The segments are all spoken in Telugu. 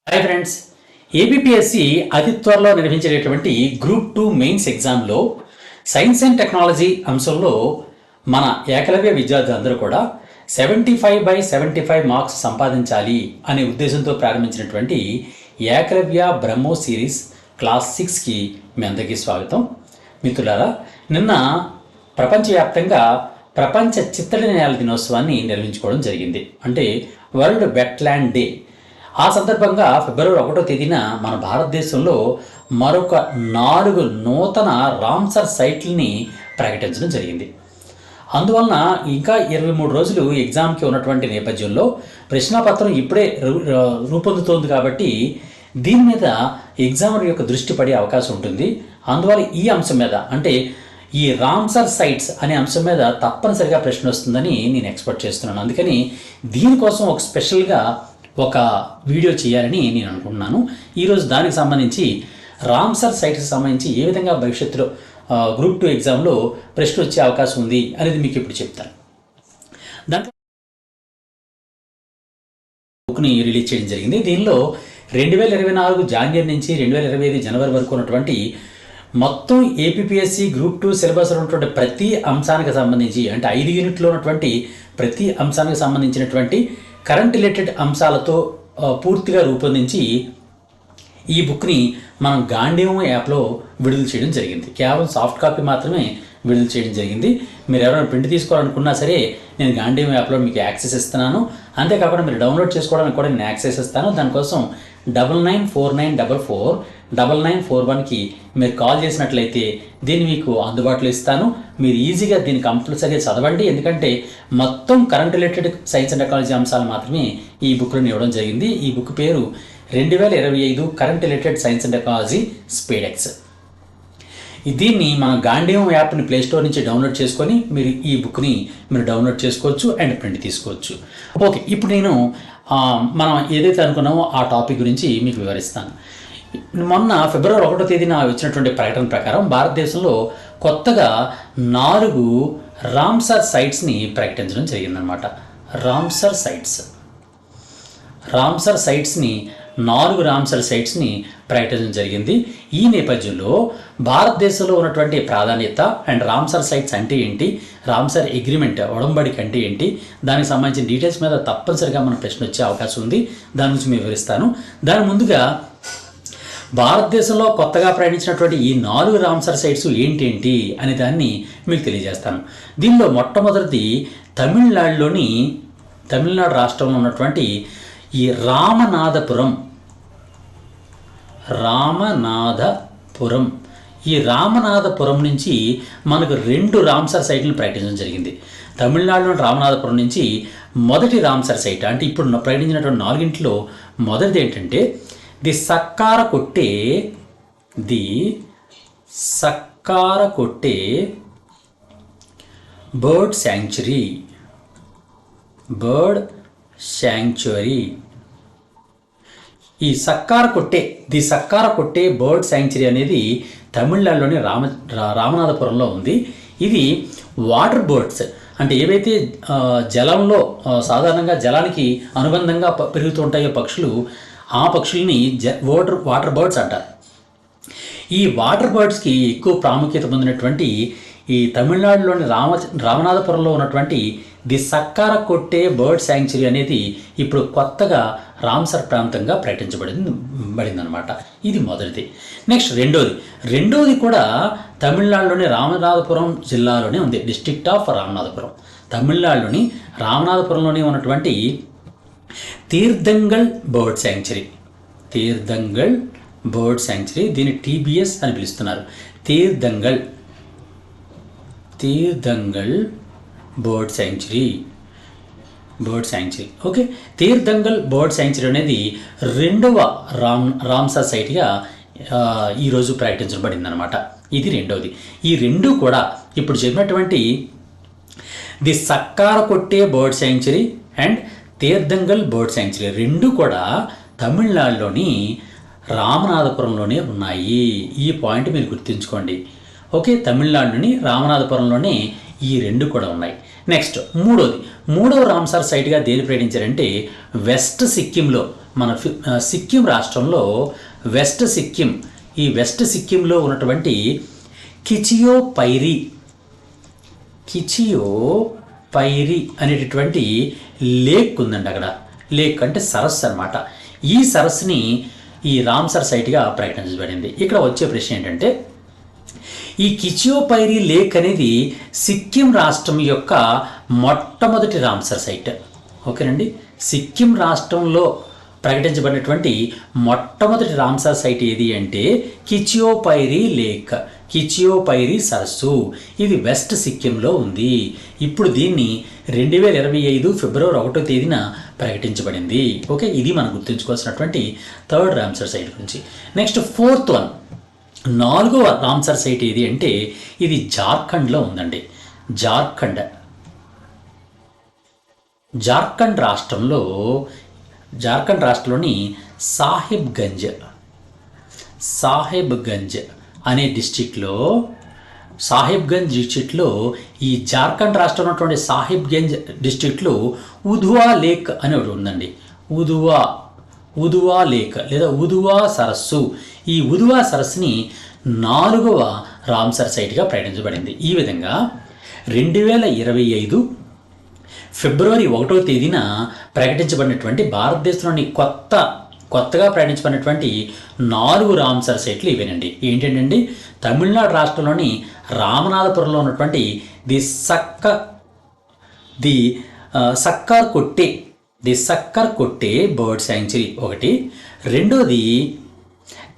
హాయ్ ఫ్రెండ్స్, ఏబిపిఎస్సి అతి త్వరలో నిర్వహించేటటువంటి గ్రూప్ 2 మెయిన్స్ ఎగ్జామ్లో సైన్స్ అండ్ టెక్నాలజీ అంశంలో మన ఏకలవ్య విద్యార్థులందరూ కూడా 75/75 మార్క్స్ సంపాదించాలి అనే ఉద్దేశంతో ప్రారంభించినటువంటి ఏకలవ్య బ్రహ్మో సిరీస్ క్లాస్ 6కి మీ అందరికీ స్వాగతం. మిత్రులారా, నిన్న ప్రపంచవ్యాప్తంగా ప్రపంచ చిత్తడి నేల దినోత్సవాన్ని నిర్వహించుకోవడం జరిగింది. అంటే వరల్డ్ వెట్లాండ్ డే. ఆ సందర్భంగా ఫిబ్రవరి 1వ తేదీన మన భారతదేశంలో మరొక 4 నూతన రామ్సర్ సైట్లని ప్రకటించడం జరిగింది. అందువలన ఇంకా 23 రోజులు ఎగ్జామ్కి ఉన్నటువంటి నేపథ్యంలో ప్రశ్నాపత్రం ఇప్పుడే రూపొందుతోంది కాబట్టి దీని మీద ఎగ్జామర్ యొక్క దృష్టి పడే అవకాశం ఉంటుంది. అందువల్ల ఈ అంశం మీద, అంటే ఈ రామ్సర్ సైట్స్ అనే అంశం మీద తప్పనిసరిగా ప్రశ్న వస్తుందని నేను ఎక్స్పెక్ట్ చేస్తున్నాను. అందుకని దీనికోసం ఒక స్పెషల్గా ఒక వీడియో చేయాలని నేను అనుకుంటున్నాను. ఈరోజు దానికి సంబంధించి రామ్సర్ సైట్స్కి సంబంధించి ఏ విధంగా భవిష్యత్తులో గ్రూప్ 2 ఎగ్జామ్లో ప్రశ్న వచ్చే అవకాశం ఉంది అనేది మీకు ఇప్పుడు చెప్తాను. దాంట్లో బుక్ని రిలీజ్ చేయడం జరిగింది. దీనిలో 2024 జనవరి నుంచి 2025 జనవరి వరకు ఉన్నటువంటి మొత్తం ఏపీఎస్సి గ్రూప్ 2 సిలబస్ ఉన్నటువంటి ప్రతి అంశానికి సంబంధించి, అంటే 5 యూనిట్లో ఉన్నటువంటి ప్రతి అంశానికి సంబంధించినటువంటి కరెంట్ రిలేటెడ్ అంశాలతో పూర్తిగా రూపొందించి ఈ బుక్ని మనం గాంధీవం యాప్లో విడుదల చేయడం జరిగింది. కేవలం సాఫ్ట్ కాపీ మాత్రమే విడుదల చేయడం జరిగింది. మీరు ఎవరైనా ప్రింట్ తీసుకోవాలనుకున్నా సరే నేను గాంధీవం యాప్లో మీకు యాక్సెస్ ఇస్తున్నాను. అంతేకాకుండా మీరు డౌన్లోడ్ చేసుకోవడానికి కూడా నేను యాక్సెస్ ఇస్తాను. దానికోసం 9949449941కి మీరు కాల్ చేసినట్లయితే దీన్ని మీకు అందుబాటులో ఇస్తాను. మీరు ఈజీగా దీన్ని కంపల్సరీగా చదవండి. ఎందుకంటే మొత్తం current related science and technology అంశాలు మాత్రమే ఈ బుక్లో ఇవ్వడం జరిగింది. ఈ బుక్ పేరు 2025 current related science and technology Speedex. దీన్ని మన గాంధీవం యాప్ని ప్లేస్టోర్ నుంచి డౌన్లోడ్ చేసుకొని మీరు ఈ బుక్ని మీరు డౌన్లోడ్ చేసుకోవచ్చు అండ్ ప్రింట్ తీసుకోవచ్చు. ఓకే, ఇప్పుడు నేను మనం ఏదైతే అనుకున్నామో ఆ టాపిక్ గురించి మీకు వివరిస్తాను. మొన్న ఫిబ్రవరి 1వ తేదీన వచ్చినటువంటి ప్రకటన ప్రకారం భారతదేశంలో కొత్తగా 4 రామ్సర్ సైట్స్ని ప్రకటించడం జరిగిందనమాట. రామ్సర్ సైట్స్ని 4 రామ్సర్ సైట్స్ని ప్రకటించడం జరిగింది. ఈ నేపథ్యంలో భారతదేశంలో ఉన్నటువంటి ప్రాధాన్యత అండ్ రామ్సర్ సైట్స్ అంటే ఏంటి, రామ్సర్ అగ్రిమెంట్ ఒడంబడిక అంటే ఏంటి, దానికి సంబంధించిన డీటెయిల్స్ మీద తప్పనిసరిగా మన ప్రశ్న వచ్చే అవకాశం ఉంది. దాని గురించి మేము వివరిస్తాను. దాని ముందుగా భారతదేశంలో కొత్తగా ప్రకటించినటువంటి ఈ 4 రామ్సర్ సైట్స్ ఏంటి అనే దాన్ని మీకు తెలియజేస్తాను. దీనిలో మొట్టమొదటిది తమిళనాడు రాష్ట్రంలో ఉన్నటువంటి ఈ రామనాథపురం. ఈ రామనాథపురం నుంచి మనకు 2 రామ్సర్ సైట్లను ప్రకటించడం జరిగింది. తమిళనాడులోని రామనాథపురం నుంచి మొదటి రామ్సర్ సైట్, అంటే ఇప్పుడు ప్రకటించినటువంటి 4 మొదటిది ఏంటంటే ది సక్కారకొట్టే బర్డ్ శాంక్చురీ. ఈ సక్కారకొట్టే బర్డ్ శాంక్చురీ అనేది తమిళనాడులోని రామనాథపురంలో ఉంది. ఇది వాటర్ బర్డ్స్, అంటే ఏవైతే జలంలో సాధారణంగా జలానికి అనుబంధంగా పెరుగుతూ ఉంటాయో పక్షులు, ఆ పక్షుల్ని వాటర్ బర్డ్స్ అంటారు. ఈ వాటర్ బర్డ్స్కి ఎక్కువ ప్రాముఖ్యత పొందినటువంటి ఈ తమిళనాడులోని రామనాథపురంలో ఉన్నటువంటి ది సక్కారకొట్టే బర్డ్ శాంక్చురీ అనేది ఇప్పుడు కొత్తగా రామ్సర్ ప్రాంతంగా ప్రకటించబడిందనమాట. ఇది మొదటిది. నెక్స్ట్ రెండోది కూడా తమిళనాడులోని రామనాథపురం జిల్లాలోనే ఉంది. District of Ramanathapuram. తమిళనాడులోని రామనాథపురంలోనే ఉన్నటువంటి తీర్థంగల్ బర్డ్ శాంక్చురీ. దీన్ని TBS అని పిలుస్తున్నారు. Theerthangal bird sanctuary. Okay, Theerthangal bird sanctuary అనేది 2వ రామ్సర్ సైట్గా ఈరోజు ప్రకటించబడింది అనమాట. ఇది రెండవది. ఈ 2 కూడా ఇప్పుడు చెప్పినటువంటి the Sakkarakottai bird sanctuary and Theerthangal bird sanctuary 2 కూడా తమిళనాడులోని రామనాథపురంలోనే ఉన్నాయి. ఈ పాయింట్ మీరు గుర్తుంచుకోండి. ఓకే, తమిళనాడులోని రామనాథపురంలోనే ఈ 2 కూడా ఉన్నాయి. నెక్స్ట్ మూడవ రామ్సర్ సైట్గా దేని ప్రకటించారంటే వెస్ట్ సిక్కింలో మన సిక్కిం రాష్ట్రంలో వెస్ట్ సిక్కిం, ఈ వెస్ట్ సిక్కింలో ఉన్నటువంటి కిచియోపైరి అనేటటువంటి లేక్ ఉందండి. అక్కడ లేక్ అంటే సరస్సు అనమాట. ఈ సరస్సుని ఈ రామ్సర్ సైట్గా ప్రకటించబడింది. ఇక్కడ వచ్చే ప్రశ్న ఏంటంటే, ఈ కిచియోపైరి లేక్ అనేది సిక్కిం రాష్ట్రం యొక్క మొట్టమొదటి రామ్సర్ సైట్. ఓకేనండి, సిక్కిం రాష్ట్రంలో ప్రకటించబడినటువంటి మొట్టమొదటి రామ్సర్ సైట్ ఏది అంటే కిచియోపైరి లేక్, కిచియోపైరి సరస్సు. ఇది వెస్ట్ సిక్కింలో ఉంది. ఇప్పుడు దీన్ని 2025 ఫిబ్రవరి 1వ తేదీన ప్రకటించబడింది. ఓకే, ఇది మనం గుర్తుంచుకోవాల్సినటువంటి థర్డ్ రామ్సర్ సైట్ గురించి. నెక్స్ట్ ఫోర్త్ వన్, 4వ రామ్సర్ సైట్ ఏది అంటే ఇది జార్ఖండ్లో ఉందండి. జార్ఖండ్ రాష్ట్రంలోని సాహెబ్గంజ్ అనే సాహెబ్గంజ్ డిస్టిక్లో ఈ జార్ఖండ్ రాష్ట్రంలో ఉన్నటువంటి సాహెబ్గంజ్ డిస్టిక్లో ఉధువా లేక్ అని ఒకటి ఉందండి. ఉధువా లేక్ లేదా ఉధువా సరస్సు. ఈ ఉధువా సరస్సుని 4వ రామ్సర్ సైట్గా ప్రకటించబడింది. ఈ విధంగా 2025 ఫిబ్రవరి 1వ తేదీన ప్రకటించబడినటువంటి భారతదేశంలోని కొత్తగా ప్రకటించబడినటువంటి 4 రామ్సర్ సైట్లు ఇవేనండి. ఏంటంటే తమిళనాడు రాష్ట్రంలోని రామనాథపురంలో ఉన్నటువంటి సక్కర్ కొట్టే బర్డ్ శాంక్చురీ ఒకటి, రెండోది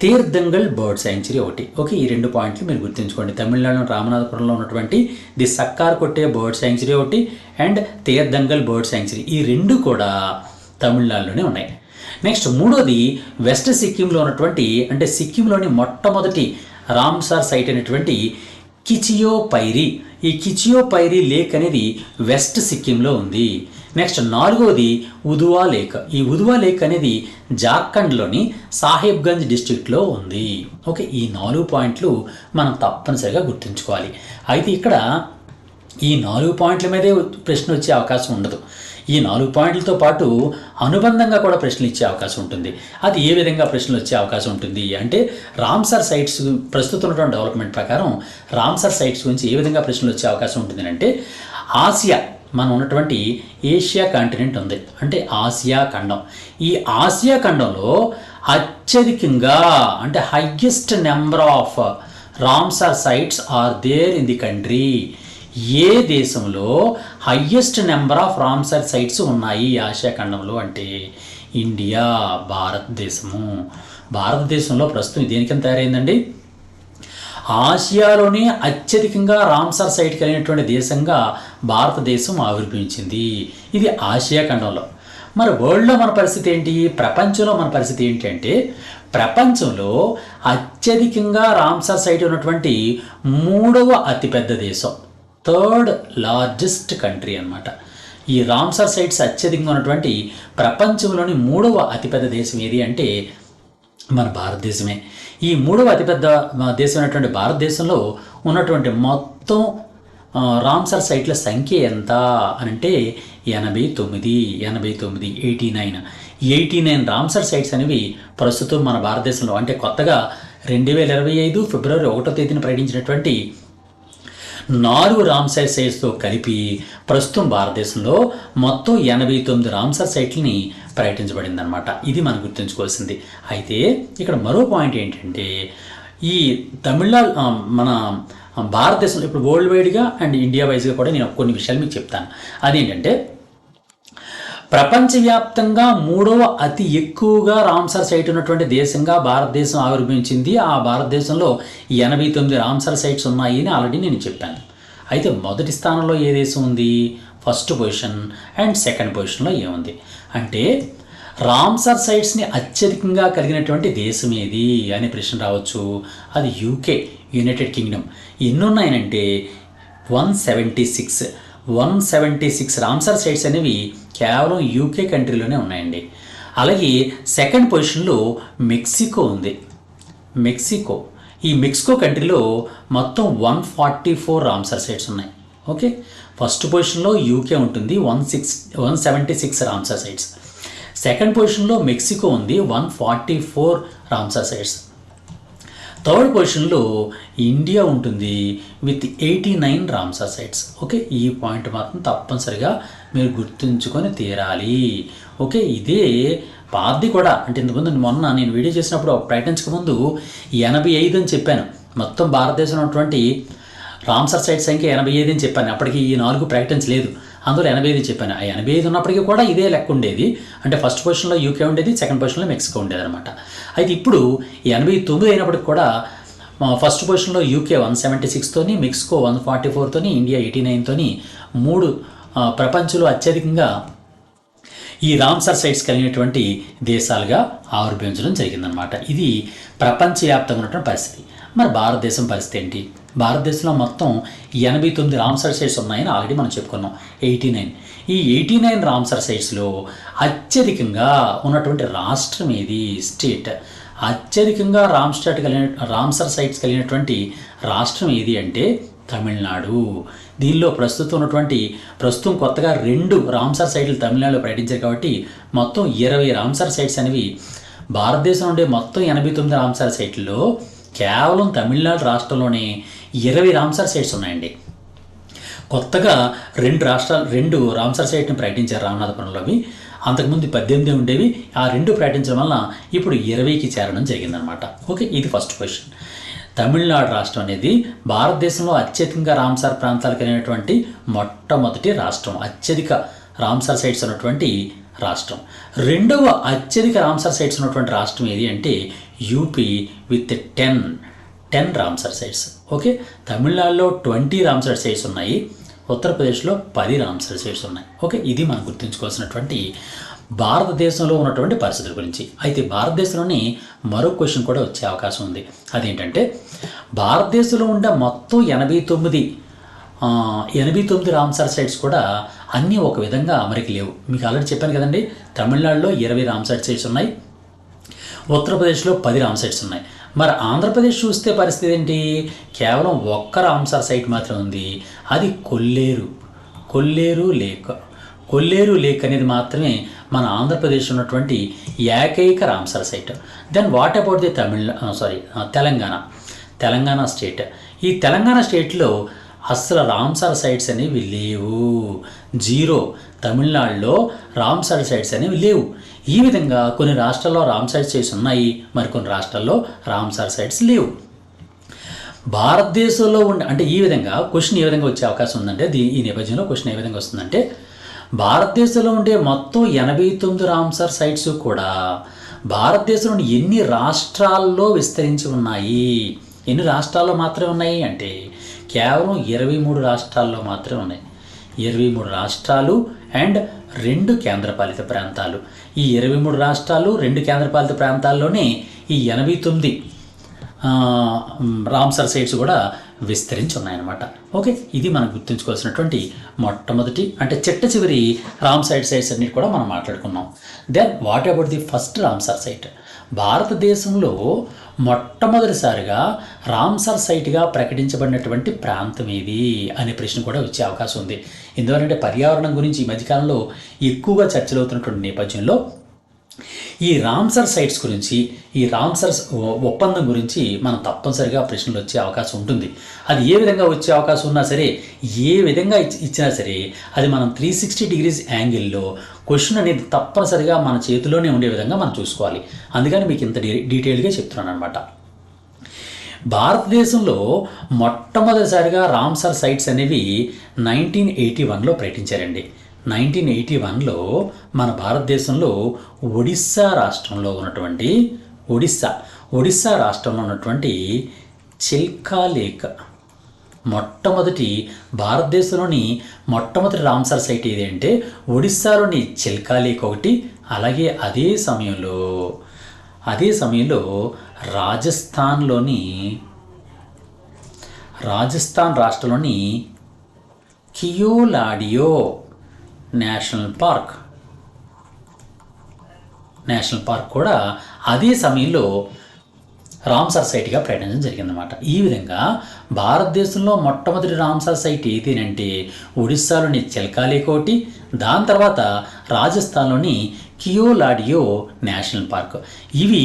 తీర్థంగల్ బర్డ్ శాంక్చురీ ఒకటి. ఓకే, ఈ 2 పాయింట్లు మీరు గుర్తుంచుకోండి. తమిళనాడు రామనాథపురంలో ఉన్నటువంటి సక్కర్ కొట్టే బర్డ్ శాంక్చురీ ఒకటి అండ్ తీర్థంగల్ బర్డ్ శాంక్చురీ, ఈ 2 కూడా తమిళనాడులోనే ఉన్నాయి. నెక్స్ట్ మూడోది వెస్ట్ సిక్కింలో ఉన్నటువంటి, అంటే సిక్కింలోని మొట్టమొదటి రామ్సర్ సైట్ అయినటువంటి కిచియోపైరి. ఈ కిచియోపైరి లేక్ అనేది వెస్ట్ సిక్కింలో ఉంది. నెక్స్ట్ 4వది ఉధువా లేక్. ఈ ఉధువా లేక్ అనేది జార్ఖండ్లోని సాహెబ్గంజ్ డిస్ట్రిక్ట్లో ఉంది. ఓకే, ఈ 4 పాయింట్లు మనం తప్పనిసరిగా గుర్తుంచుకోవాలి. అయితే ఇక్కడ ఈ 4 పాయింట్ల మీదే ప్రశ్న వచ్చే అవకాశం ఉండదు. ఈ 4 పాయింట్లతో పాటు అనుబంధంగా కూడా ప్రశ్నలు ఇచ్చే అవకాశం ఉంటుంది. అది ఏ విధంగా ప్రశ్నలు వచ్చే అవకాశం ఉంటుంది అంటే రామ్సర్ సైట్స్ ప్రస్తుతం ఉన్నటువంటి డెవలప్మెంట్ ప్రకారం రామ్సర్ సైట్స్ గురించి ఏ విధంగా ప్రశ్నలు వచ్చే అవకాశం ఉంటుంది అంటే ఆసియా, మనం ఉన్నటువంటి ఏషియా కాంటినెంట్ ఉంది, అంటే ఆసియా ఖండం. ఈ ఆసియా ఖండంలో అత్యధికంగా అంటే highest number of Ramsar sites are there in the country. ఏ దేశంలో highest number of Ramsar sites ఉన్నాయి ఆసియా ఖండంలో అంటే ఇండియా, భారతదేశంలో ప్రస్తుతం దేనికని తయారైందండి? ఆసియాలోనే అత్యధికంగా రామ్సర్ సైట్ కలిగినటువంటి దేశంగా భారతదేశం ఆవిర్భవించింది. ఇది ఆసియా ఖండంలో. మరి వరల్డ్లో మన పరిస్థితి ఏంటి? ప్రపంచంలో మన పరిస్థితి ఏంటి అంటే ప్రపంచంలో అత్యధికంగా రామ్సర్ సైట్ ఉన్నటువంటి 3వ అతిపెద్ద దేశం, థర్డ్ లార్జెస్ట్ కంట్రీ అన్నమాట. ఈ రామ్సర్ సైట్స్ అత్యధికంగా ఉన్నటువంటి ప్రపంచంలోని 3వ అతిపెద్ద దేశం ఏది అంటే మన భారతదేశమే. ఈ 3వ అతిపెద్ద దేశం అయినటువంటి భారతదేశంలో ఉన్నటువంటి మొత్తం రామ్సర్ సైట్ల సంఖ్య ఎంత అనంటే 89 రామ్సర్ సైట్స్ అనేవి ప్రస్తుతం మన భారతదేశంలో, అంటే కొత్తగా 2025 ఫిబ్రవరి 1వ తేదీన ప్రకటించినటువంటి 4 రామ్సర్ సైట్స్తో కలిపి ప్రస్తుతం భారతదేశంలో మొత్తం 89 రామ్సర్ సైట్లని ప్రకటించబడింది అనమాట. ఇది మనం గుర్తుంచుకోవాల్సింది. అయితే ఇక్కడ మరో పాయింట్ ఏంటంటే ఈ తమిళనాడు మన భారతదేశంలో ఇప్పుడు వరల్డ్ వైడ్గా అండ్ ఇండియా వైజ్గా కూడా నేను కొన్ని విషయాలు మీకు చెప్తాను. అదేంటంటే ప్రపంచవ్యాప్తంగా 3వ అతి ఎక్కువగా రామ్సర్ సైట్ ఉన్నటువంటి దేశంగా భారతదేశం ఆవిర్భవించింది. ఆ భారతదేశంలో 89 రామ్సర్ సైట్స్ ఉన్నాయి అని ఆల్రెడీ నేను చెప్పాను. అయితే మొదటి స్థానంలో ఏ దేశం ఉంది? ఫస్ట్ పొజిషన్ అండ్ సెకండ్ పొజిషన్లో ఏముంది అంటే రామ్సర్ సైట్స్ని అత్యధికంగా కలిగినటువంటి దేశం ఏది అనే ప్రశ్న రావచ్చు. అది యూకే, యునైటెడ్ కింగ్డమ్. ఎన్ని ఉన్నాయనంటే 176 రామ్సర్ సైట్స్ అనేవి కేవలం యూకే కంట్రీలోనే ఉన్నాయండి. అలాగే సెకండ్ పొజిషన్లో మెక్సికో ఉంది. ఈ మెక్సికో కంట్రీలో మొత్తం 144 రామ్సర్ సైట్స్ ఉన్నాయి. ఓకే, ఫస్ట్ పొజిషన్లో యూకే ఉంటుంది, 176 రామ్సర్ సైట్స్. సెకండ్ పొజిషన్లో మెక్సికో ఉంది 144 రామ్సార్ సైట్స్. థర్డ్ పొజిషన్లో ఇండియా ఉంటుంది విత్ 89 రామ్సార్ సైట్స్. ఓకే, ఈ పాయింట్ మాత్రం తప్పనిసరిగా మీరు గుర్తుంచుకొని తీరాలి. ఓకే, ఇదే పార్ది కూడా, అంటే ఇంతకుముందు మొన్న నేను వీడియో చేసినప్పుడు ప్రకటించకముందు 85 అని చెప్పాను. మొత్తం భారతదేశంలో ఉన్నటువంటి రామ్సార్ సైట్ సంఖ్య 85 అని చెప్పాను. అప్పటికి ఈ 4 ప్రకటించలేదు, అందులో 85 చెప్పాను. ఆ 85 ఉన్నప్పటికీ కూడా ఇదే లెక్క ఉండేది. అంటే ఫస్ట్ పొజిషన్లో యూకే ఉండేది, సెకండ్ పొజిషన్లో మెక్సికో ఉండేది అనమాట. అయితే ఇప్పుడు 89 అయినప్పటికి కూడా ఫస్ట్ పొజిషన్లో యూకే 176తోని, మెక్సికో 144తోని, ఇండియా 89తోని 3 ప్రపంచంలో అత్యధికంగా ఈ రామ్సార్ సైట్స్ కలిగినటువంటి దేశాలుగా ఆవిర్భవించడం జరిగిందనమాట. ఇది ప్రపంచవ్యాప్తంగా ఉన్నటువంటి పరిస్థితి. మరి భారతదేశం పరిస్థితి ఏంటి? భారతదేశంలో మొత్తం 89 రామ్సార్ సైట్స్ ఉన్నాయని ఆల్రెడీ మనం చెప్పుకున్నాం. 89 ఈ 89 రామ్సార్ సైట్స్లో అత్యధికంగా ఉన్నటువంటి రాష్ట్రం ఏది? స్టేట్. అత్యధికంగా రామ్సార్ సైట్స్ కలిగినటువంటి రాష్ట్రం ఏది అంటే తమిళనాడు. దీనిలో ప్రస్తుతం కొత్తగా 2 రామ్సార్ సైట్లు తమిళనాడులో ప్రకటించారు కాబట్టి మొత్తం 20 రామ్సార్ సైట్స్ అనేవి భారతదేశం ఉండే మొత్తం 89 రామ్సార్ సైట్లలో కేవలం తమిళనాడు రాష్ట్రంలోనే 20 రామ్సార్ సైట్స్ ఉన్నాయండి. కొత్తగా 2 రామ్సార్ సైట్ని ప్రకటించారు రామనాథపురంలోవి. అంతకుముందు 18 ఉండేవి. ఆ 2 ప్రకటించడం వల్ల ఇప్పుడు 20కి చేరడం జరిగిందనమాట. ఓకే, ఇది ఫస్ట్ క్వశ్చన్. తమిళనాడు రాష్ట్రం అనేది భారతదేశంలో అత్యధికంగా రామ్సార్ ప్రాంతాలు కలిగినటువంటి మొట్టమొదటి రాష్ట్రం, అత్యధిక రామ్సార్ సైట్స్ ఉన్నటువంటి రాష్ట్రం. రెండవ అత్యధిక రామ్సార్ సైట్స్ ఉన్నటువంటి రాష్ట్రం ఏది అంటే UP with 10 Ramsar sites. Okay, తమిళనాడులో 20 రామ్సార్ సైట్స్ ఉన్నాయి, ఉత్తరప్రదేశ్లో 10 రామ్సార్ సైట్స్ ఉన్నాయి. ఓకే, ఇది మనం గుర్తుంచుకోవాల్సినటువంటి భారతదేశంలో ఉన్నటువంటి పరిస్థితుల గురించి. అయితే భారతదేశంలోని మరో క్వశ్చన్ కూడా వచ్చే అవకాశం ఉంది. అదేంటంటే భారతదేశంలో ఉండే మొత్తం 89 రామ్సార్ సైట్స్ కూడా అన్నీ ఒక విధంగా అమరికి లేవు. మీకు ఆల్రెడీ చెప్పాను కదండి, తమిళనాడులో 20 రామ్సార్ సైట్స్ ఉన్నాయి, ఉత్తరప్రదేశ్లో 10 రామ్సార్ ఉన్నాయి. మరి ఆంధ్రప్రదేశ్ చూస్తే పరిస్థితి ఏంటి? కేవలం 1 రామ్సార్ సైట్ మాత్రమే ఉంది. అది కొల్లేరు లేక్ అనేది మాత్రమే మన ఆంధ్రప్రదేశ్ ఉన్నటువంటి ఏకైక Ramsar site. Then what about the Telangana state. ఈ తెలంగాణ స్టేట్లో అసలు రామ్సార్ సైట్స్ అనేవి లేవు, 0. తమిళనాడులో రామ్సార్ సైట్స్ అనేవి లేవు. ఈ విధంగా కొన్ని రాష్ట్రాల్లో రామ్సార్ సైట్స్ ఉన్నాయి, మరికొన్ని రాష్ట్రాల్లో రామ్సార్ సైట్స్ లేవు. భారతదేశంలో అంటే ఈ విధంగా క్వశ్చన్ ఏ విధంగా వచ్చే అవకాశం ఉందంటే, ఈ నేపథ్యంలో క్వశ్చన్ ఏ విధంగా వస్తుందంటే, భారతదేశంలో ఉండే మొత్తం 89 రామ్సార్ సైట్స్ కూడా భారతదేశంలోని ఎన్ని రాష్ట్రాల్లో విస్తరించి ఉన్నాయి? ఎన్ని రాష్ట్రాల్లో మాత్రమే ఉన్నాయి అంటే కేవలం 23 రాష్ట్రాల్లో మాత్రమే ఉన్నాయి. 23 రాష్ట్రాలు అండ్ 2 కేంద్రపాలిత ప్రాంతాలు. ఈ 23 రాష్ట్రాలు 2 కేంద్రపాలిత ప్రాంతాల్లోనే ఈ 89 రామ్సార్ సైట్స్ కూడా విస్తరించి ఉన్నాయన్నమాట. ఓకే, ఇది మనం గుర్తుంచుకోవాల్సినటువంటి మొట్టమొదటి అంటే చివరి రామ్సార్ సైట్స్ అన్నిటి కూడా మనం మాట్లాడుకున్నాం. Then what about the first Ramsar site? భారతదేశంలో మొట్టమొదటిసారిగా రామ్సార్ సైట్గా ప్రకటించబడినటువంటి ప్రాంతం ఏది అనే ప్రశ్న కూడా వచ్చే అవకాశం ఉంది. ఎందుకంటే పర్యావరణం గురించి ఈ మధ్యకాలంలో ఎక్కువగా చర్చలు అవుతున్నటువంటి నేపథ్యంలో ఈ రామ్సార్ సైట్స్ గురించి, ఈ రామ్సార్ ఒప్పందం గురించి మనం తప్పనిసరిగా ప్రశ్నలు వచ్చే అవకాశం ఉంటుంది. అది ఏ విధంగా వచ్చే అవకాశం ఉన్నా సరే, ఏ విధంగా ఇచ్చినా సరే, అది మనం 360 డిగ్రీస్ యాంగిల్లో క్వశ్చన్ అనేది తప్పనిసరిగా మన చేతిలోనే ఉండే విధంగా మనం చూసుకోవాలి. అందుకని మీకు ఇంత డీటెయిల్గా చెప్తున్నాను అనమాట. భారతదేశంలో మొట్టమొదటిసారిగా రామ్సార్ సైట్స్ అనేవి 1981లో ప్రకటించారండి. 1981లో మన భారతదేశంలో ఒడిస్సా రాష్ట్రంలో ఉన్నటువంటి చిల్కా లేక్ భారతదేశంలోని మొట్టమొదటి రామ్సార్ సైట్ ఏది అంటే ఒడిస్సాలోని చిల్కా లేక్ ఒకటి. అలాగే అదే సమయంలో రాజస్థాన్ రాష్ట్రంలోని కియోలాడియో నేషనల్ పార్క్ కూడా అదే సమయంలో రామ్సార్ సైట్గా ప్రకటించడం జరిగిందన్నమాట. ఈ విధంగా భారతదేశంలో మొట్టమొదటి రామ్సార్ సైట్ ఏదేనంటే ఒడిస్సాలోని చిల్కా లేక్ ఒకటి, దాని తర్వాత రాజస్థాన్లోని కియోలాడియో నేషనల్ పార్క్. ఇవి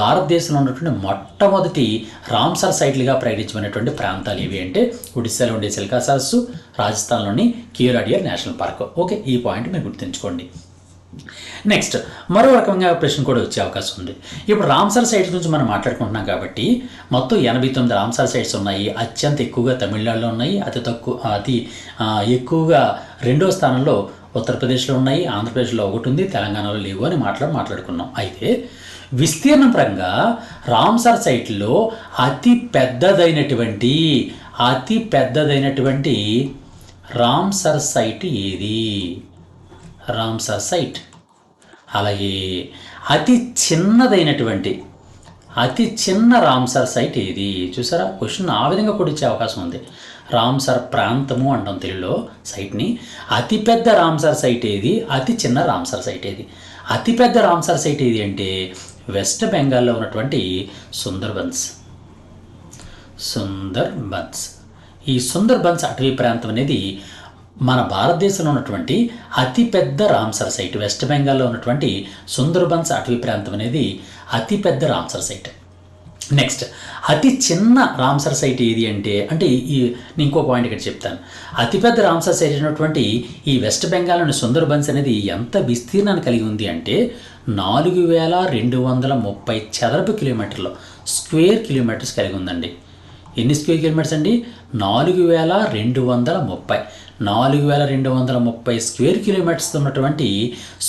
భారతదేశంలో ఉన్నటువంటి మొట్టమొదటి రామ్సర్ సైట్లుగా ప్రకటించబడినటువంటి ప్రాంతాలు ఏవి అంటే ఒడిశాలో ఉండే చిల్కా సరస్సు, రాజస్థాన్లోని కియోలాడియో నేషనల్ పార్క్. ఓకే, ఈ పాయింట్ మీరు గుర్తుంచుకోండి. నెక్స్ట్ మరో రకంగా ప్రశ్న కూడా వచ్చే అవకాశం ఉంది. ఇప్పుడు రామ్సర్ సైట్స్ గురించి మనం మాట్లాడుకుంటున్నాం కాబట్టి మొత్తం 89 రామ్సర్ సైట్స్ ఉన్నాయి. అత్యంత ఎక్కువగా తమిళనాడులో ఉన్నాయి, అతి ఎక్కువగా రెండో స్థానంలో ఉత్తరప్రదేశ్లో ఉన్నాయి, ఆంధ్రప్రదేశ్లో ఒకటి ఉంది, తెలంగాణలో లేవు అని మాట్లాడుకున్నాం. అయితే విస్తీర్ణం పరంగా రామ్సర్ సైట్లో అతి పెద్దదైనటువంటి రామ్సర్ సైట్ ఏది? Ramsar site. అలాగే అతి చిన్న రామ్సర్ సైట్ ఏది? చూసారా, క్వశ్చన్ ఆ విధంగా కూడా ఇచ్చే అవకాశం ఉంది. రామ్సర్ ప్రాంతము అంటాం తెలుగులో సైట్ని. అతిపెద్ద రామ్సర్ సైట్ ఏది, అతి చిన్న రామ్సర్ సైట్ ఏది? అతిపెద్ద రామ్సర్ సైట్ ఏది అంటే వెస్ట్ బెంగాల్లో ఉన్నటువంటి సుందర్బన్స్. ఈ సుందర్బన్స్ అటవీ ప్రాంతం అనేది మన భారతదేశంలో ఉన్నటువంటి అతిపెద్ద రామ్సర్ సైట్. వెస్ట్ బెంగాల్లో ఉన్నటువంటి సుందర్బన్స్ అటవీ ప్రాంతం అనేది అతిపెద్ద రామ్సర్ సైట్. నెక్స్ట్ అతి చిన్న రామ్సర్ సైట్ ఏది అంటే ఇంకో పాయింట్ ఇక్కడ చెప్తాను. అతిపెద్ద రామ్సర్ సైట్ అయినటువంటి ఈ వెస్ట్ బెంగాల్లోని సుందర్బన్స్ అనేది ఎంత విస్తీర్ణాన్ని కలిగి ఉంది అంటే 4230 చదరపు కిలోమీటర్లు, స్క్వేర్ కిలోమీటర్స్ కలిగి ఉందండి. ఎన్ని స్క్వేర్ కిలోమీటర్స్ అండి? 4230 స్క్వేర్ కిలోమీటర్స్ ఉన్నటువంటి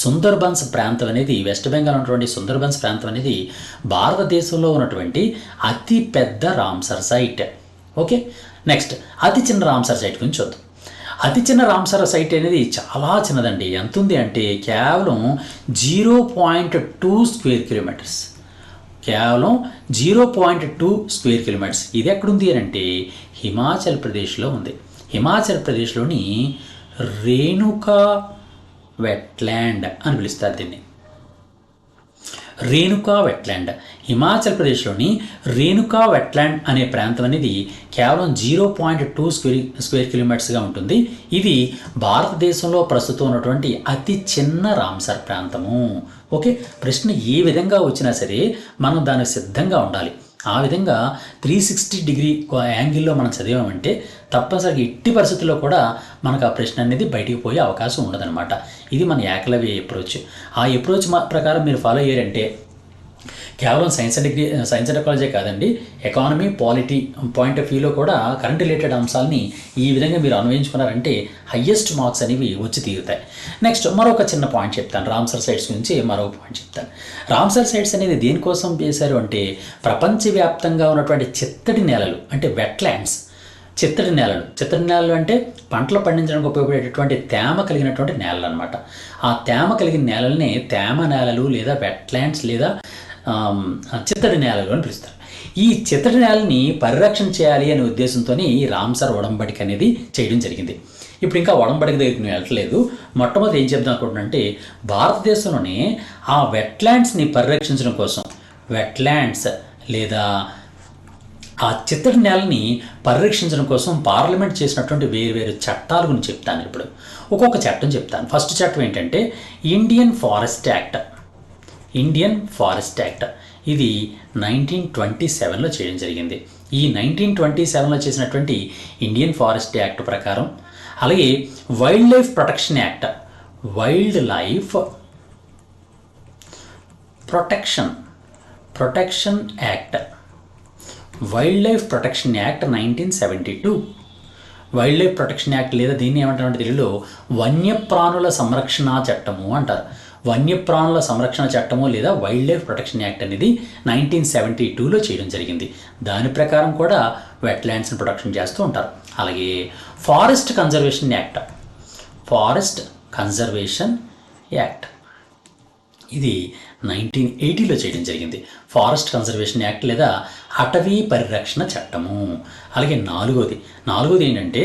సుందర్బన్స్ ప్రాంతం అనేది, వెస్ట్ బెంగాల్ ఉన్నటువంటి సుందర్బన్స్ ప్రాంతం అనేది భారతదేశంలో ఉన్నటువంటి అతి పెద్ద రామ్సర్ సైట్. ఓకే, నెక్స్ట్ అతి చిన్న రామ్సర్ సైట్ గురించి చూద్దాం. అతి చిన్న రామ్సర్ సైట్ అనేది చాలా చిన్నదండి. ఎంత ఉంది అంటే కేవలం 0.2 స్క్వేర్ కిలోమీటర్స్. కేవలం 0.2 స్క్వేర్ కిలోమీటర్స్. ఇది ఎక్కడుంది అంటే హిమాచల్ ప్రదేశ్లో ఉంది. హిమాచల్ ప్రదేశ్లోని రేణుకా వెట్లాండ్ అని పిలుస్తారు దీన్ని. రేణుకా వెట్లాండ్, హిమాచల్ ప్రదేశ్లోని రేణుకా వెట్లాండ్ అనే ప్రాంతం అనేది కేవలం 0.2 స్క్వేర్ కిలోమీటర్స్గా ఉంటుంది. ఇది భారతదేశంలో ప్రస్తుతం ఉన్నటువంటి అతి చిన్న రామ్సర్ ప్రాంతము. ఓకే, ప్రశ్న ఏ విధంగా వచ్చినా సరే మనం దానికి సిద్ధంగా ఉండాలి. ఆ విధంగా 360 డిగ్రీ యాంగిల్లో మనం చదివామంటే తప్పనిసరిగా ఎట్టి పరిస్థితుల్లో కూడా మనకు ఆ ప్రశ్న అనేది బయటికి పోయే అవకాశం ఉండదన్నమాట. ఇది మన ఏకలవ్య అప్రోచ్. ఆ అప్రోచ్ ప్రకారం మీరు ఫాలో అయ్యారంటే కేవలం సైన్స్ అండ్ టెక్నాలజీ కాదండి, ఎకానమీ, పాలిటీ పాయింట్ ఆఫ్ వ్యూలో కూడా కరెంట్ రిలేటెడ్ అంశాలని ఈ విధంగా మీరు అన్వయించుకున్నారంటే హయ్యెస్ట్ మార్క్స్ అనేవి వచ్చి తీరుతాయి. నెక్స్ట్ మరొక చిన్న పాయింట్ చెప్తాను. రామ్సర్ సైట్స్ గురించి మరొక పాయింట్ చెప్తాను. రామ్సర్ సైట్స్ అనేది దేనికోసం చేశారు అంటే ప్రపంచవ్యాప్తంగా ఉన్నటువంటి చిత్తడి నేలలు అంటే వెట్లాండ్స్. చిత్తడి నేలలు అంటే పంటలు పండించడానికి ఉపయోగపడేటటువంటి తేమ కలిగినటువంటి నేలలు అనమాట. ఆ తేమ కలిగిన నేలల్ని తేమ నేలలు లేదా వెట్లాండ్స్ లేదా చిత్తడి నేలలు అని పిలుస్తారు. ఈ చిత్తడి నేలని పరిరక్షణ చేయాలి అనే ఉద్దేశంతో ఈ రామ్సర్ ఒడంబడిక అనేది చేయడం జరిగింది. ఇప్పుడు ఇంకా ఒడంబడిక దగ్గరికి నేను వెళ్ళట్లేదు. మొట్టమొదటి ఏం చెప్దాం అనుకుంటున్నానంటే భారతదేశంలోనే ఆ వెట్లాండ్స్ని పరిరక్షించడం కోసం, వెట్లాండ్స్ లేదా ఆ చిత్తడి నేలని పరిరక్షించడం కోసం పార్లమెంట్ చేసినటువంటి వేరు చట్టాల గురించి చెప్తాను. ఇప్పుడు ఒక్కొక్క చట్టం చెప్తాను. ఫస్ట్ చట్టం ఏంటంటే ఇండియన్ ఫారెస్ట్ యాక్ట్. ఇది 1927లో చేయడం జరిగింది. ఈ 1927లో చేసినటువంటి ఇండియన్ ఫారెస్ట్ యాక్ట్ ప్రకారం, అలాగే wild life protection act 1972. Wild life protection act లేదా దీన్ని ఏమంటారంటే తెలుగులో వన్యప్రాణుల సంరక్షణ చట్టము అంటారు. వన్యప్రాణుల సంరక్షణ చట్టము లేదా వైల్డ్ లైఫ్ ప్రొటెక్షన్ యాక్ట్ అనేది 1972లో చేయడం జరిగింది. దాని ప్రకారం కూడా వెట్లాండ్స్ని ప్రొటెక్షన్ చేస్తూ ఉంటారు. అలాగే ఫారెస్ట్ కన్జర్వేషన్ యాక్ట్ ఇది 1980లో చేయడం జరిగింది. ఫారెస్ట్ కన్జర్వేషన్ యాక్ట్ లేదా అటవీ పరిరక్షణ చట్టము. అలాగే నాలుగోది ఏంటంటే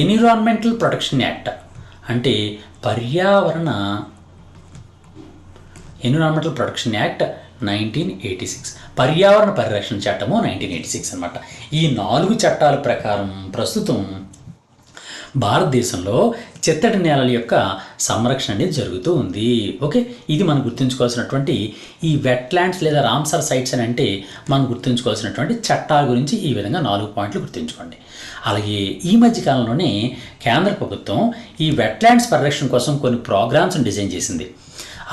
ఎన్విరాన్మెంటల్ ప్రొటెక్షన్ యాక్ట్ అంటే ఎన్విరాన్మెంటల్ ప్రొటెక్షన్ యాక్ట్ 1986, పర్యావరణ పరిరక్షణ చట్టము 1986 అనమాట. ఈ 4 చట్టాల ప్రకారం ప్రస్తుతం భారతదేశంలో చిత్తడి నేలల యొక్క సంరక్షణ అనేది జరుగుతూ ఉంది. ఓకే, ఇది మనం గుర్తుంచుకోవాల్సినటువంటి ఈ వెట్లాండ్స్ లేదా రామ్సర్ సైట్స్ అని అంటే మనం గుర్తుంచుకోవాల్సినటువంటి చట్టాల గురించి ఈ విధంగా 4 పాయింట్లు గుర్తుంచుకోండి. అలాగే ఈ మధ్య కాలంలోనే కేంద్ర ప్రభుత్వం ఈ వెట్లాండ్స్ పరిరక్షణ కోసం కొన్ని ప్రోగ్రామ్స్ని డిజైన్ చేసింది.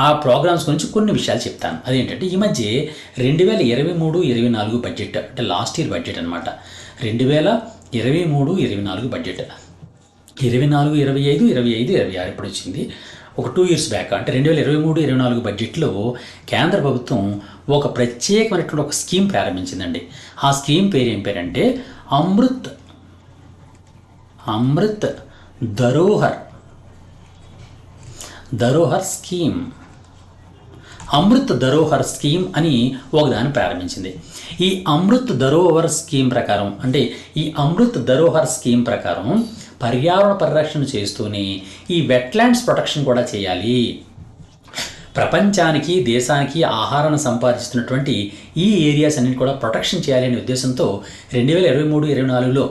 ఆ ప్రోగ్రామ్స్ గురించి కొన్ని విషయాలు చెప్తాను. అదేంటంటే ఈ మధ్య 2023-24 బడ్జెట్ అంటే లాస్ట్ ఇయర్ బడ్జెట్ అనమాట. 2023-24 బడ్జెట్ 24-25-26 ఇప్పుడు వచ్చింది. ఒక 2 years బ్యాక్ అంటే 2023-24 బడ్జెట్లో కేంద్ర ప్రభుత్వం ఒక ప్రత్యేకమైనటువంటి ఒక స్కీమ్ ప్రారంభించిందండి. ఆ స్కీమ్ పేరు ఏం పేరంటే అమృత్ ధరోహర్ స్కీమ్. అమృత్ ధరోహర్ స్కీమ్ అని ఒకదాన్ని ప్రారంభించింది. ఈ అమృత్ ధరోహర్ స్కీమ్ ప్రకారం అంటే ఈ అమృత్ ధరోహర్ స్కీమ్ ప్రకారం పర్యావరణ పరిరక్షణ చేస్తూనే ఈ వెట్లాండ్స్ ప్రొటెక్షన్ కూడా చేయాలి. ప్రపంచానికి దేశానికి ఆహారాన్ని సంపాదిస్తున్నటువంటి ఈ ఏరియాస్ అన్నింటి కూడా ప్రొటెక్షన్ చేయాలి అనే ఉద్దేశంతో 2023-24లో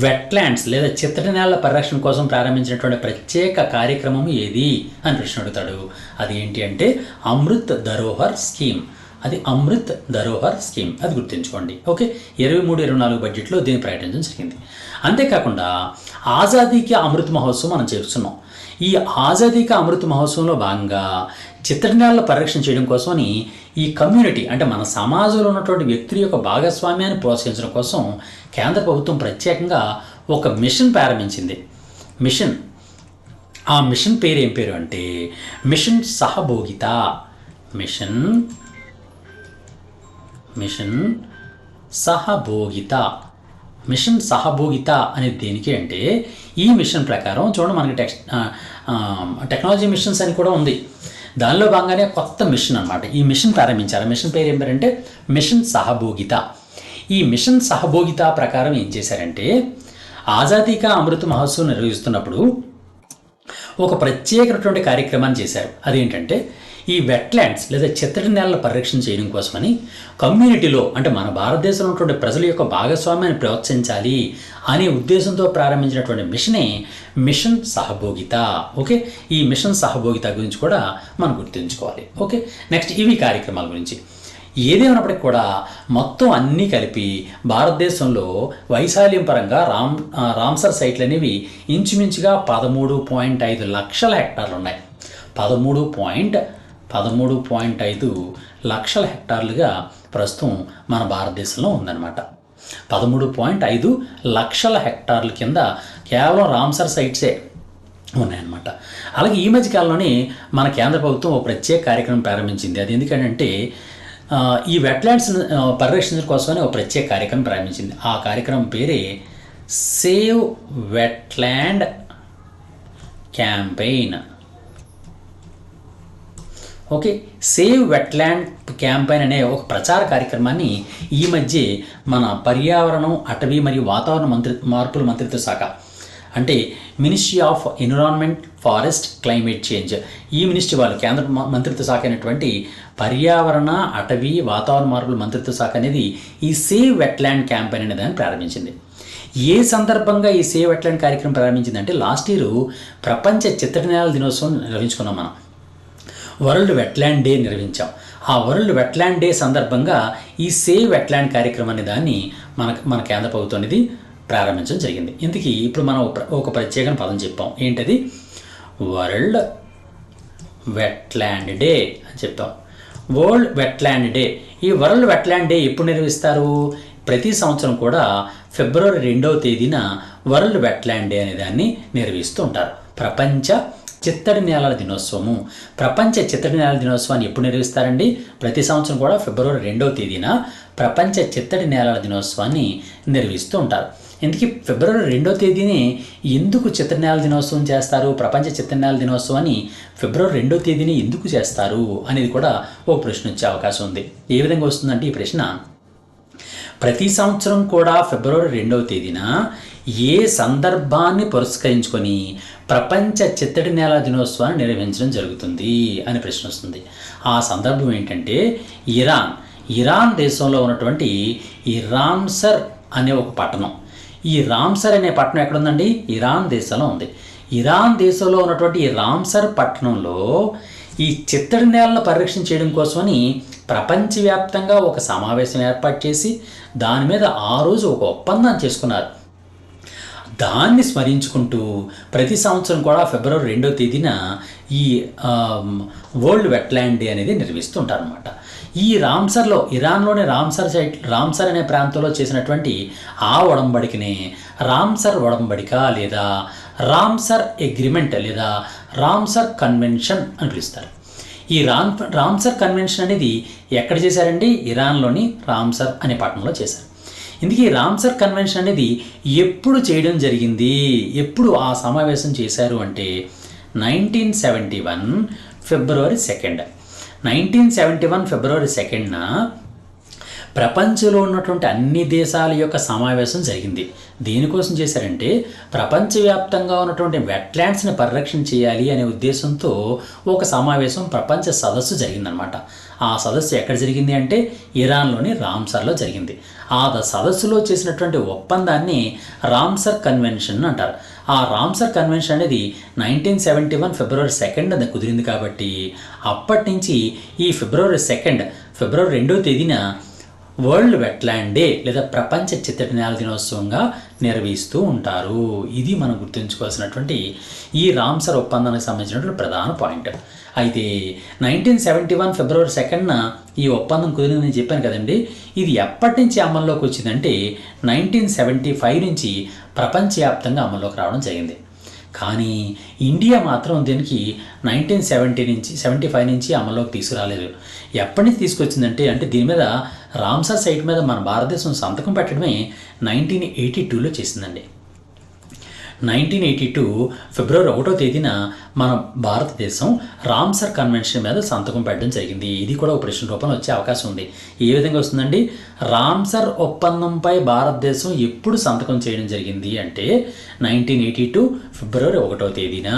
వెట్లాండ్స్ లేదా చిత్తడి నేలల పరిరక్షణ కోసం ప్రారంభించినటువంటి ప్రత్యేక కార్యక్రమం ఏది అని ప్రశ్న అడుగుతాడు. అది ఏంటి అంటే అమృత్ ధరోహర్ స్కీమ్. అది అమృత్ ధరోహర్ స్కీమ్, అది గుర్తుంచుకోండి. ఓకే, 23-24 బడ్జెట్లో దీన్ని ప్రకటించడం జరిగింది. అంతేకాకుండా ఆజాదీ కా అమృత్ మహోత్సవం మనం చేస్తున్నాం. ఈ ఆజాదీ కా అమృత్ మహోత్సవంలో భాగంగా చిత్తడి నేలల పరిరక్షణ చేయడం కోసమని ఈ కమ్యూనిటీ అంటే మన సమాజంలో ఉన్నటువంటి వ్యక్తుల యొక్క భాగస్వామ్యాన్ని ప్రోత్సహించడం కోసం కేంద్ర ప్రభుత్వం ప్రత్యేకంగా ఒక మిషన్ ప్రారంభించింది. ఆ మిషన్ పేరు ఏం పేరు అంటే మిషన్ సహభోగిత. మిషన్ సహభోగిత అనేది దేనికి అంటే ఈ మిషన్ ప్రకారం చూడండి, మనకి టెక్నాలజీ మిషన్స్ అని కూడా ఉంది. దానిలో భాగంగానే కొత్త మిషన్ అనమాట ఈ మిషన్ ప్రారంభించారు. ఆ మిషన్ పేరు ఏం పేరంటే మిషన్ సహభోగిత. ఈ మిషన్ సహభోగిత ప్రకారం ఏం చేశారంటే ఆజాదీ కా అమృత్ మహోత్సవం నిర్వహిస్తున్నప్పుడు ఒక ప్రత్యేకమైనటువంటి కార్యక్రమాన్ని చేశారు. అదేంటంటే ఈ వెట్లాండ్స్ లేదా చిత్తడి నేలల పరిరక్షణ చేయడం కోసమని కమ్యూనిటీలో అంటే మన భారతదేశంలో ఉన్నటువంటి ప్రజల యొక్క భాగస్వామ్యాన్ని ప్రోత్సహించాలి అనే ఉద్దేశంతో ప్రారంభించినటువంటి మిషనే మిషన్ సహభోగిత. ఓకే, ఈ మిషన్ సహభోగిత గురించి కూడా మనం గుర్తుంచుకోవాలి. ఓకే, నెక్స్ట్ ఇవి కార్యక్రమాల గురించి. ఏదేమైనప్పటికీ కూడా మొత్తం అన్నీ కలిపి భారతదేశంలో వైశాల్యం పరంగా రామ్సర్ సైట్లు అనేవి ఇంచుమించుగా 13.5 లక్షల హెక్టార్లు ఉన్నాయి. 13.5 లక్షల హెక్టార్లుగా ప్రస్తుతం మన భారతదేశంలో ఉందన్నమాట. 13.5 లక్షల హెక్టార్ల కింద కేవలం రామ్సర్ సైట్సే ఉన్నాయన్నమాట. అలాగే ఈ మధ్య కాలంలోనే మన కేంద్ర ప్రభుత్వం ఒక ప్రత్యేక కార్యక్రమం ప్రారంభించింది. అది ఎందుకంటే ఈ వెట్లాండ్స్ పరిరక్షణ కోసమని ఒక ప్రత్యేక కార్యక్రమం ప్రారంభించింది. ఆ కార్యక్రమం పేరే save wetland campaign. Okay, save wetland campaign అనే ఒక ప్రచార కార్యక్రమాన్ని ఈ మధ్య మన పర్యావరణం, అటవీ మరియు వాతావరణ మార్పుల మంత్రిత్వ శాఖ అంటే ministry of environment, forest, climate change ఈ మినిస్ట్రీ వాళ్ళు కేంద్ర మంత్రిత్వ శాఖ అయినటువంటి పర్యావరణ, అటవీ, వాతావరణ మార్పుల మంత్రిత్వ శాఖ అనేది ఈ సేవ్ వెట్లాండ్ క్యాంపెయిన్ అనే దాన్ని ప్రారంభించింది. ఏ సందర్భంగా ఈ సేవ్ వెట్లాండ్ కార్యక్రమం ప్రారంభించిందంటే లాస్ట్ ఇయర్ ప్రపంచ చిత్తడి నేలల దినోత్సవం నిర్వహించుకున్నాం. మనం వరల్డ్ వెట్లాండ్ డే నిర్వహించాం. ఆ వరల్డ్ వెట్లాండ్ డే సందర్భంగా ఈ సేవ్ వెట్లాండ్ కార్యక్రమం అనే దాన్ని మన కేంద్ర ప్రభుత్వం అనేది ప్రారంభించడం జరిగింది. ఇందుకు ఇప్పుడు మనం ఒక ప్రత్యేకమైన పదం చెప్పాం. ఏంటది? వరల్డ్ వెట్లాండ్ డే అని చెప్తాం. World wetland day. ఈ వరల్డ్ వెట్లాండ్ డే ఎప్పుడు నిర్వహిస్తారు? ప్రతి సంవత్సరం కూడా ఫిబ్రవరి 2వ తేదీన వరల్డ్ వెట్లాండ్ డే అనే దాన్ని నిర్వహిస్తూ ఉంటారు. ప్రపంచ చిత్తడి నేలల దినోత్సవము. ప్రపంచ చిత్తడి నేలల దినోత్సవాన్ని ఎప్పుడు నిర్వహిస్తారండి? ప్రతి సంవత్సరం కూడా ఫిబ్రవరి 2వ తేదీన ప్రపంచ చిత్తడి నేలల దినోత్సవాన్ని నిర్వహిస్తూ ఉంటారు. ఇందుకే ఫిబ్రవరి 2వ తేదీని ఎందుకు చిత్తడి నేలల దినోత్సవం చేస్తారు? ప్రపంచ చిత్తడి నేలల దినోత్సవాన్ని ఫిబ్రవరి 2వ తేదీని ఎందుకు చేస్తారు అనేది కూడా ఒక ప్రశ్న వచ్చే అవకాశం ఉంది. ఏ విధంగా వస్తుందంటే ఈ ప్రశ్న, ప్రతి సంవత్సరం కూడా ఫిబ్రవరి 2వ తేదీన ఏ సందర్భాన్ని పురస్కరించుకొని ప్రపంచ చిత్తడి నేల దినోత్సవాన్ని నిర్వహించడం జరుగుతుంది అని ప్రశ్న వస్తుంది. ఆ సందర్భం ఏంటంటే ఇరాన్ దేశంలో ఉన్నటువంటి ఈ రామ్సర్ అనే ఒక పట్టణం. ఈ రామ్సర్ అనే పట్టణం ఎక్కడుందండి? ఇరాన్ దేశంలో ఉంది. ఇరాన్ దేశంలో ఉన్నటువంటి ఈ రామ్సర్ పట్టణంలో ఈ చిత్తడి నేలను పరిరక్షణ చేయడం కోసమని ప్రపంచవ్యాప్తంగా ఒక సమావేశం ఏర్పాటు చేసి దాని మీద ఆ రోజు ఒక ఒప్పందం చేసుకున్నారు. దాన్ని స్మరించుకుంటూ ప్రతి సంవత్సరం కూడా ఫిబ్రవరి 2వ తేదీన ఈ వరల్డ్ వెట్లాండ్ డే అనేది నిర్వహిస్తుంటారు అనమాట. ఈ రామ్సర్లో, ఇరాన్లోని రామ్సర్ అనే ప్రాంతంలో చేసినటువంటి ఆ ఒడంబడికనే రామ్సర్ ఒడంబడిక లేదా రామ్సర్ అగ్రిమెంట్ లేదా రామ్సర్ కన్వెన్షన్ అని పిలుస్తారు. ఈ రామ్సర్ కన్వెన్షన్ అనేది ఎక్కడ చేశారండి? ఇరాన్లోని రామ్సర్ అనే పట్టణంలో చేశారు. ఇందుకే రామ్సర్ కన్వెన్షన్ అనేది ఎప్పుడు చేయడం జరిగింది, ఎప్పుడు ఆ సమావేశం చేశారు అంటే 1971 ఫిబ్రవరి 2. 1971 ఫిబ్రవరి 2న ప్రపంచంలో ఉన్నటువంటి అన్ని దేశాల యొక్క సమావేశం జరిగింది. దేనికోసం చేశారంటే ప్రపంచవ్యాప్తంగా ఉన్నటువంటి వెట్లాండ్స్ని పరిరక్షణ చేయాలి అనే ఉద్దేశంతో ఒక సమావేశం, ప్రపంచ సదస్సు జరిగిందనమాట. ఆ సదస్సు ఎక్కడ జరిగింది అంటే ఇరాన్లోని రామ్సర్లో జరిగింది. ఆ సదస్సులో చేసినటువంటి ఒప్పందాన్ని రామ్సర్ కన్వెన్షన్ అంటారు. ఆ రామ్సర్ కన్వెన్షన్ అనేది 1971 ఫిబ్రవరి 2న కుదిరింది కాబట్టి అప్పటి నుంచి ఈ ఫిబ్రవరి 2వ తేదీన వరల్డ్ వెట్లాండ్ డే లేదా ప్రపంచ చిత్తడి నేల దినోత్సవంగా నిర్వహిస్తూ ఉంటారు. ఇది మనం గుర్తుంచుకోవాల్సినటువంటి ఈ రామ్సర్ ఒప్పందానికి సంబంధించినటువంటి ప్రధాన పాయింట్. అయితే 1971 ఫిబ్రవరి 2న ఈ ఒప్పందం కుదిరిందని చెప్పాను కదండి. ఇది ఎప్పటి నుంచి అమల్లోకి వచ్చిందంటే 1975 నుంచి ప్రపంచవ్యాప్తంగా అమల్లోకి రావడం జరిగింది. కానీ ఇండియా మాత్రం దీనికి 1975 నుంచి అమల్లోకి తీసుకురాలేదు. ఎప్పటి నుంచి తీసుకొచ్చిందంటే దీని మీద రామ్సర్ సైట్ మీద మన భారతదేశం సంతకం పెట్టడమే 1982లో చేసిందండి. 1982 ఫిబ్రవరి 1వ తేదీన మన భారతదేశం రామ్సర్ కన్వెన్షన్ మీద సంతకం పెట్టడం జరిగింది. ఇది కూడా ఒక ప్రశ్న రూపంలో వచ్చే అవకాశం ఉంది. ఏ విధంగా వస్తుందండి? రామ్సర్ ఒప్పందంపై భారతదేశం ఎప్పుడు సంతకం చేయడం జరిగింది అంటే 1982 ఫిబ్రవరి 1వ తేదీన.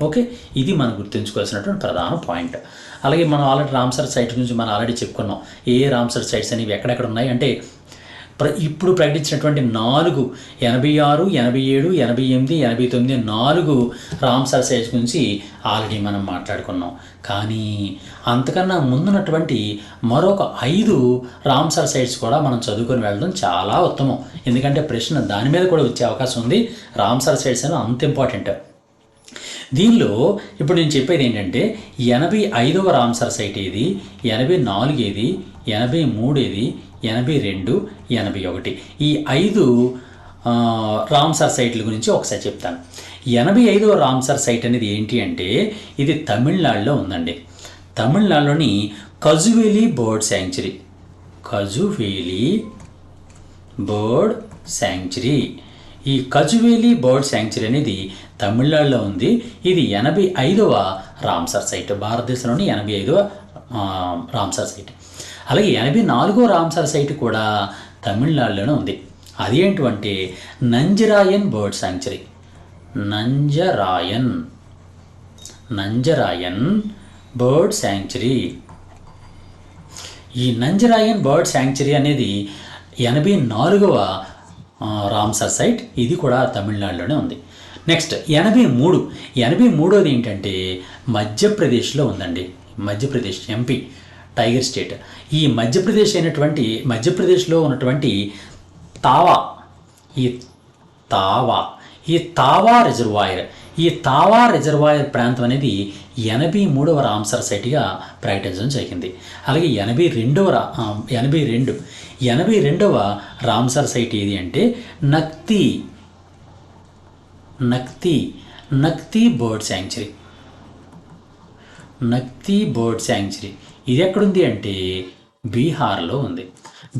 ఓకే, ఇది మనం గుర్తుంచుకోవాల్సినటువంటి ప్రధాన పాయింట్. అలాగే మనం ఆల్రెడీ రామ్సర్ సైట్ గురించి మనం ఆల్రెడీ చెప్పుకున్నాం. ఏ రామ్సర్ సైట్స్ అనేవి ఎక్కడెక్కడ ఉన్నాయి అంటే ఇప్పుడు ప్రకటించినటువంటి 4 86, 87, 88, 89 4 రామ్సర్ సైట్స్ గురించి ఆల్రెడీ మనం మాట్లాడుకున్నాం. కానీ అంతకన్నా ముందున్నటువంటి మరొక 5 రామ్సర్ సైట్స్ కూడా మనం చదువుకొని వెళ్ళడం చాలా ఉత్తమం. ఎందుకంటే ప్రశ్న దాని మీద కూడా వచ్చే అవకాశం ఉంది. రామ్సర్ సైట్స్ అనేది అంత ఇంపార్టెంట్. దీనిలో ఇప్పుడు నేను చెప్పేది ఏంటంటే 85వ రామ్సర్ సైట్ ఏది, 84 ఏది, 83 ఏది, 82, 81 ఈ 5 రామ్సర్ సైట్ల గురించి ఒకసారి చెప్తాను. 85వ రామ్సర్ సైట్ అనేది ఏంటి అంటే ఇది తమిళనాడులో ఉందండి. తమిళనాడులోని Kazhuveli bird sanctuary. Kazhuveli bird sanctuary. ఈ కజువేలి బర్డ్ శాంక్చురీ అనేది తమిళనాడులో ఉంది. ఇది 85వ రామ్సర్ సైట్, భారతదేశంలోని 85వ రామ్సర్ సైట్. అలాగే 84వ రామ్సర్ సైట్ కూడా తమిళనాడులోనే ఉంది. అది ఏంటంటే Nanjarayan bird sanctuary. Nanjarayan bird sanctuary. ఈ నంజరాయన్ బర్డ్ శాంక్చురీ అనేది 84వ రామ్సర్ సైట్. ఇది కూడా తమిళనాడులోనే ఉంది. నెక్స్ట్ 83వది ఏంటంటే మధ్యప్రదేశ్లో ఉందండి. Madhya Pradesh, MP tiger state. ఈ మధ్యప్రదేశ్లో ఉన్నటువంటి తావా రిజర్వాయర్ ప్రాంతం అనేది 83వ రామ్సర్ సైట్గా ప్రకటించడం జరిగింది. అలాగే 82వ రామ్సర్ సైట్ ఏది అంటే నక్తి బర్డ్ శాంక్చురీ. నక్తి బర్డ్ శాంక్చురీ ఇది ఎక్కడుంది అంటే బీహార్లో ఉంది.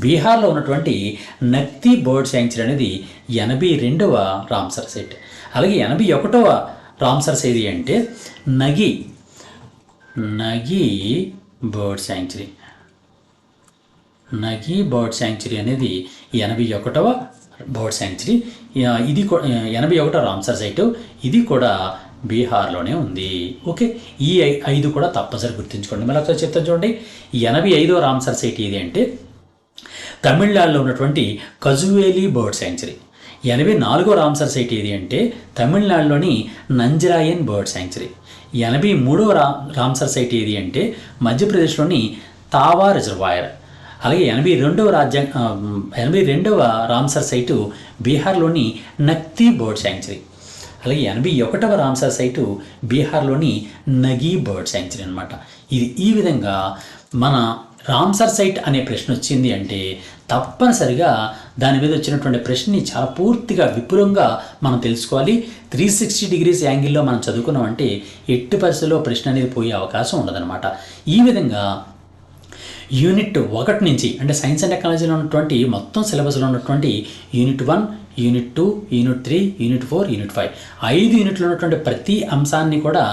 బీహార్లో ఉన్నటువంటి నక్తి బర్డ్ శాంక్చురీ అనేది 82వ రామ్సర్ సైట్. అలాగే 81వ రామ్సర్ సైట్ అంటే నగి బర్డ్ శాంక్చురీ. నగి బర్డ్ శాంక్చురీ అనేది 81వ బర్డ్ శాంక్చురీ. ఇది 81వ రామ్సర్ సైటు. ఇది కూడా బీహార్లోనే ఉంది. ఓకే, ఈ 5 కూడా తప్పనిసరి గుర్తుంచుకోండి. మళ్ళీ ఒకసారి చెప్తాను చూడండి. 85వ రామ్సర్ సైట్ ఏది అంటే తమిళనాడులో ఉన్నటువంటి కజువేలి బర్డ్ శాంక్చురీ. 84వ రామ్సర్ సైట్ ఏది అంటే తమిళనాడులోని నంజరాయన్ బర్డ్ శాంక్చురీ. 83వ రామ్సర్ సైట్ ఏది అంటే మధ్యప్రదేశ్లోని తావా రిజర్వాయర్. అలాగే 82వ రామ్సర్ సైటు బీహార్లోని నక్తి బర్డ్ శాంక్చురీ. అలాగే 81వ రామ్సర్ సైటు బీహార్లోని నగీ బర్డ్ శాంక్చురీ అనమాట. ఇది ఈ విధంగా మన రామ్సర్ సైట్ అనే ప్రశ్న వచ్చింది అంటే తప్పనిసరిగా దాని మీద వచ్చినటువంటి ప్రశ్నని చాలా పూర్తిగా విపులంగా మనం తెలుసుకోవాలి. 360 డిగ్రీస్ యాంగిల్లో మనం చదువుకున్నామంటే ఎట్టి పరిస్థితుల్లో ప్రశ్న అనేది పోయే అవకాశం ఉండదన్నమాట. ఈ విధంగా యూనిట్ 1 నుంచి అంటే సైన్స్ అండ్ టెక్నాలజీలో ఉన్నటువంటి మొత్తం సిలబస్లో ఉన్నటువంటి unit 1, unit 2, unit 3, unit 4, unit 5 5 యూనిట్లో ఉన్నటువంటి ప్రతి అంశాన్ని కూడా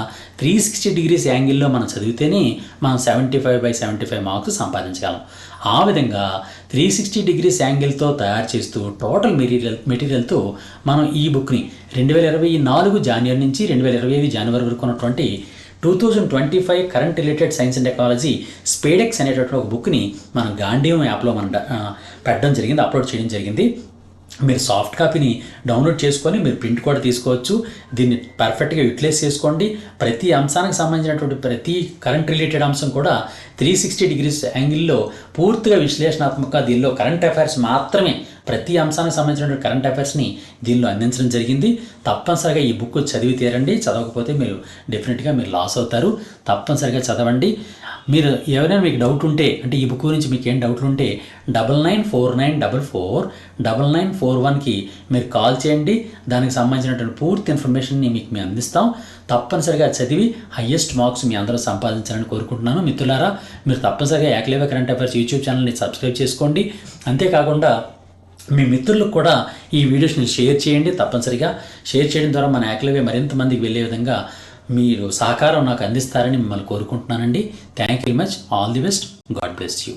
360 డిగ్రీస్ యాంగిల్లో మనం చదివితేనే మనం 75/75 మార్క్స్ సంపాదించగలం. ఆ విధంగా 360 డిగ్రీస్ యాంగిల్తో తయారు చేస్తూ టోటల్ మెటీరియల్తో మనం ఈ బుక్ని 2024 జనవరి నుంచి 2025 జనవరి వరకు ఉన్నటువంటి 2025 current related science and technology SpaDeX అనేటటువంటి ఒక బుక్ని మనం గాంధీయం యాప్లో మనం పెట్టడం జరిగింది, అప్లోడ్ చేయడం జరిగింది. మీరు సాఫ్ట్ కాపీని డౌన్లోడ్ చేసుకొని మీరు ప్రింట్ కూడా తీసుకోవచ్చు. దీన్ని పర్ఫెక్ట్గా యూటిలైజ్ చేసుకోండి. ప్రతి అంశానికి సంబంధించినటువంటి ప్రతి కరెంట్ రిలేటెడ్ అంశం కూడా 360 డిగ్రీస్ యాంగిల్లో పూర్తిగా విశ్లేషణాత్మకంగా దీనిలో కరెంట్ అఫైర్స్ మాత్రమే, ప్రతి అంశానికి సంబంధించినటువంటి కరెంట్ అఫైర్స్ని దీనిలో అందించడం జరిగింది. తప్పనిసరిగా ఈ బుక్ చదివి తీరండి. చదవకపోతే మీరు డెఫినెట్గా మీరు లాస్ అవుతారు. తప్పనిసరిగా చదవండి. మీరు ఎవరైనా మీకు డౌట్ ఉంటే అంటే ఈ బుక్ గురించి మీకు ఏం డౌట్లు ఉంటే 9949449941కి మీరు కాల్ చేయండి. దానికి సంబంధించినటువంటి పూర్తి ఇన్ఫర్మేషన్ని మీకు మేము అందిస్తాం. తప్పనిసరిగా చదివి హయ్యెస్ట్ మార్క్స్ మీ అందరూ సంపాదించాలని కోరుకుంటున్నాను. మిత్రులారా, మీరు తప్పనిసరిగా ఏకలవ్య కరెంట్ అఫైర్స్ యూట్యూబ్ ఛానల్ని సబ్స్క్రైబ్ చేసుకోండి. అంతేకాకుండా మీ మిత్రులకు కూడా ఈ వీడియోస్ని షేర్ చేయండి. తప్పనిసరిగా షేర్ చేయడం ద్వారా మన ఏకలవ్య మరింత మందికి వెళ్ళే విధంగా మీరు సహకారం నాకు అందిస్తారని మిమ్మల్ని కోరుకుంటున్నానండి. Thank you very much. All the best. God bless you.